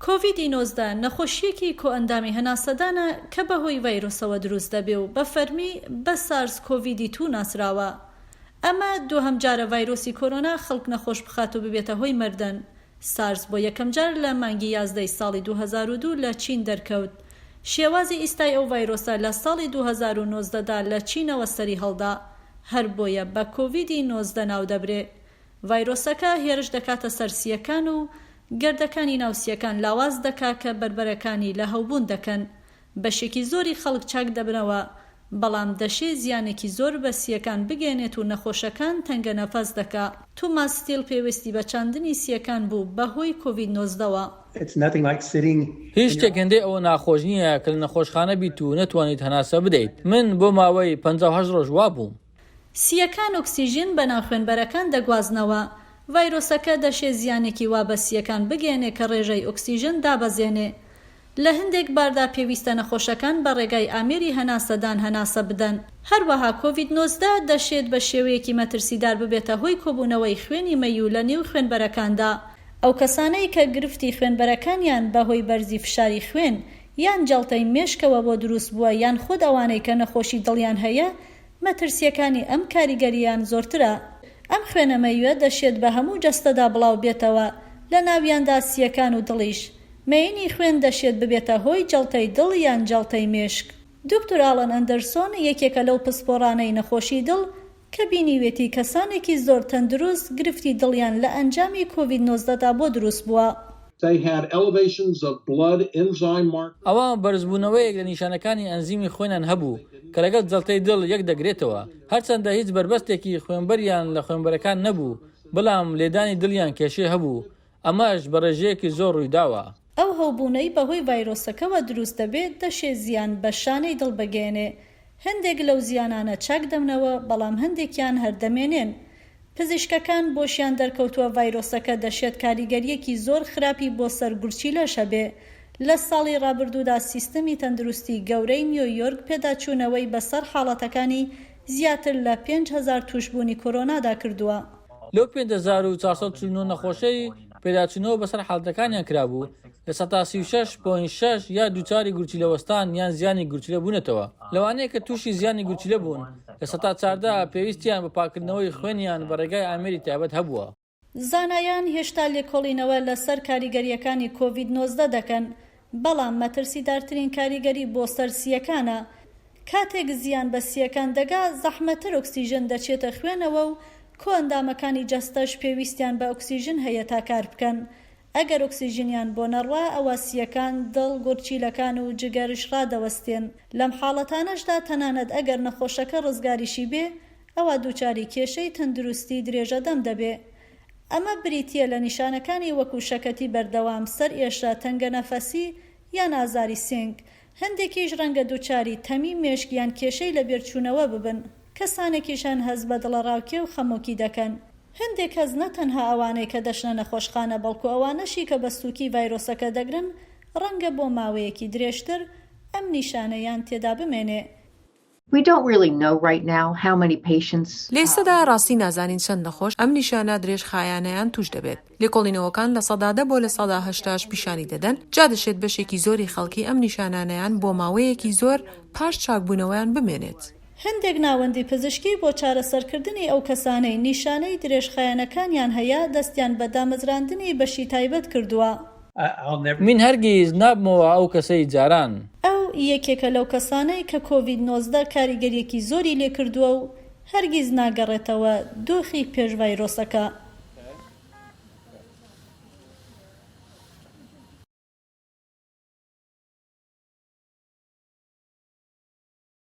کۆڤید-19 نەخۆشیەکی کۆئەندامی هەناسەدانە کە بەهۆی ڤایرۆسەوە دروست دەبێ و بە فەرمی بە سارس کۆڤیدی-2 ناسراوە. ئەمە دووهەم جارە ڤایرۆسی کۆرۆنا خەڵک نەخۆش بخات و ببێتە هۆی مردن. سارس بۆ یەکەم جار لە مانگی 11 ساڵی 2002 لە چین دەرکەوت. شێوازی ئیستای ئەو ڤایرۆسە لە ساڵی 2019دا لە چینەوە سەری هەڵدا، هەر بۆیە بە کۆڤیدی-19 ناو دەبرێ. ڤایرۆسەکە هێرش دەکاتە سەر سیەکان و گەردەکانی ناوسیەکان لاواز دەکا کە بربەرەکانی لە هەوبوون دەکەن. بەشێکی زۆری خەڵک چاک دەبنەوە، بەڵام دەشێ زیانێکی زۆر بە سیەکان بگێنێت و نەخۆشەکان تەنگە نەفەس دەکا. توماس ستیل پێویستی بە چاندنی سیەکان بوو بەهۆی کۆڤید-19ەوە. هیچ شتێک هەندێک ئەوە ناخۆش نییە کە لە نەخۆشخانە بیت و نەتوانیت هەناسە بدەیت. من بۆ ماوەی 58 ڕۆژ وا بووم. سیەکان ئۆکسیژن بە ناو خوێنبەرەکان دەگوازنەوە. ڤایرۆسەکە دەشێ زیانێکی وا بە سیەکان بگێنێ کە ڕێژەی ئۆکسیژن دابەزێنێ. لە هەندێک باردا پێویستە نەخۆشەکان بە ڕێگای ئامێری هەناسەدان هەناسە بدەن. هەروەها کۆڤید-19 دەشێت بە شێوەیەکی مەترسیدار ببێتە هۆی کۆبوونەوەی خوێنی مەیوو لە نێو خوێنبەرەکاندا. ئەو کەسانەی کە گرفتی خوێنبەرەکانیان بەهۆی بەرزی فشاری خوێن یان جەڵتەی مێشکەوە بۆ دروست بووە یان خۆد ئەوانەی کە نەخۆشی دڵیان هەیە، مەترسیەکانی ئەم کاریگەریان زۆرترە. ئەم خوێنە مەیوە دەشێت بە هەموو جەستەدا بڵاو بێتەوە، لە ناویاندا سیەکان و دڵیش. مەینی خوێن دەشێت ببێتە هۆی جەڵتەی دڵ یان جەڵتەی مێشک. دکتۆر ئالەن ئەندەرسۆن یەکێکە لەو پسپۆڕانەی نەخۆشی دڵ کە بینیوێتی کەسانێکی زۆر تەندروست گرفتی دڵیان لە ئەنجامی کۆڤید-19دا بۆ دروست بووە. ئەوە بەرزبوونەوەیەک لە نیشانەکانی ئەنزیمی خوێنان هەبوو کە لەگەڵ جەڵتەی دڵ یەک دەگرێتەوە. هەرچەندە هیچ بربەستێکی خوێنبەریان لە خوێنبەرەکان نەبوو، بەڵام لێدانی دڵیان کێشێ هەبوو. ئەمەش بە ڕێژەیەکی زۆر ڕوویداوە. ئەو هەوبوونەی بەهۆی ڤایرۆسەکەوە دروست دەبێت دەشێ زیان بە شانەی دڵ بگێنێ. هەندێک لەو زیانانە چاک دەمنەوە، بەڵام هەندێکیان هەردەمێنێن. پزیشکەکان بۆشیان دەرکەوتووە ڤایرۆسەکە دەشێت کاریگەریەکی زۆر خراپی بۆ سەرگورچی لەشە بێ. لە ساڵی ڕابردوودا سیستەمی تەندروستی گەورەی نیویۆرک پێداچوونەوەی بەسەر حاڵەتەکانی زیاتر لە 5,000 توشبوونی کۆرۆنادا کردووە. لەو 5,449 نەخۆشەی پێداچوونەوە بەسەر حاڵەتەکانیان کرابوو، لە 36.6 یا دووچاری گورچی لەوەستان یان زیانی گورچیلە بوونەتەوە. لەوانەیە کە تووشی زیانی گورچیلە بوون، لە 14 پێویستیان بە پاکردنەوەی خوێنیان بە ڕێگای ئامێری تایبەت هەبووە. زانایان هێشتا لێکۆڵینەوە لەسەر کاریگەریەکانی کۆڤید-19 دەکەن، بەڵام مەترسیدارترین کاریگەری بۆ سەرسیەکانە. کاتێک زیان بە سیەکان دەگا، زەحمەتتر ئۆکسیژن دەچێتە خوێنەوە و کۆئەندامەکانی جەستەش پێویستیان بە ئۆکسیژن هەیە تا کار بکەن. ئەگەر ئۆکسیژنیان بۆ نەڕوا، ئەوە سیەکان، دڵ، گورچیلەکان و جگەرش ڕادەوەستێن. لەم حاڵەتانەشدا تەنانەت ئەگەر نەخۆشەکە ڕزگاریشی بێ، ئەوە دووچاری کێشەی تەندروستی درێژە دەم دەبێ. ئەمە بریتیە لە نیشانەکانی وەکو شەکەتی بەردەوام، سەر ئێشە، تەنگە نەفەسی یان ئازاری سنگ. هەندێکیش ڕەنگە دووچاری تەمی مێشک یان کێشەی لە بێرچوونەوە ببن. کەسانێکیشان هەز بە دڵەڕاوکێ و خەمۆکی دەکەن. هەندێک کەس نەتەنها ئەوانەی کە دەشنە نەخۆشخانە، بەڵکو ئەوانەشی کە بە سووکی ڤایرۆسەکە دەگرن، ڕەنگە بۆ ماوەیەکی درێژتر ئەم نیشانەیان تێدا بمێنێ. لێستەدا ڕاستی نازانین چەند نەخۆش ئەم نیشانە درێژخایانەیان توش دەبێت. لێکۆڵینەوەکان لە 10% بۆ لە 80% پیشانی دەدەن، جا دەشێت بەشێکی زۆری خەڵکی ئەم نیشانانەیان بۆ ماوەیەکی زۆر پاش چاکبوونەوەیان بمێنێت. هەندێک ناوەندی پزیشکی بۆ چارەسەرکردنی ئەو کەسانەی نیشانەی درێژخایەنەکانیان هەیە دەستیان بە دامەزراندنی بەشی تایبەت کردووە. من هەرگیز نابمەوە ئەو کەسەی جاران. ئەو یەکێکە لەو کەسانەی کە کۆڤید-19 کاریگەریەکی زۆری لێ کردووە و هەرگیز ناگەڕێتەوە دۆخی پێش ڤایرۆسەکە.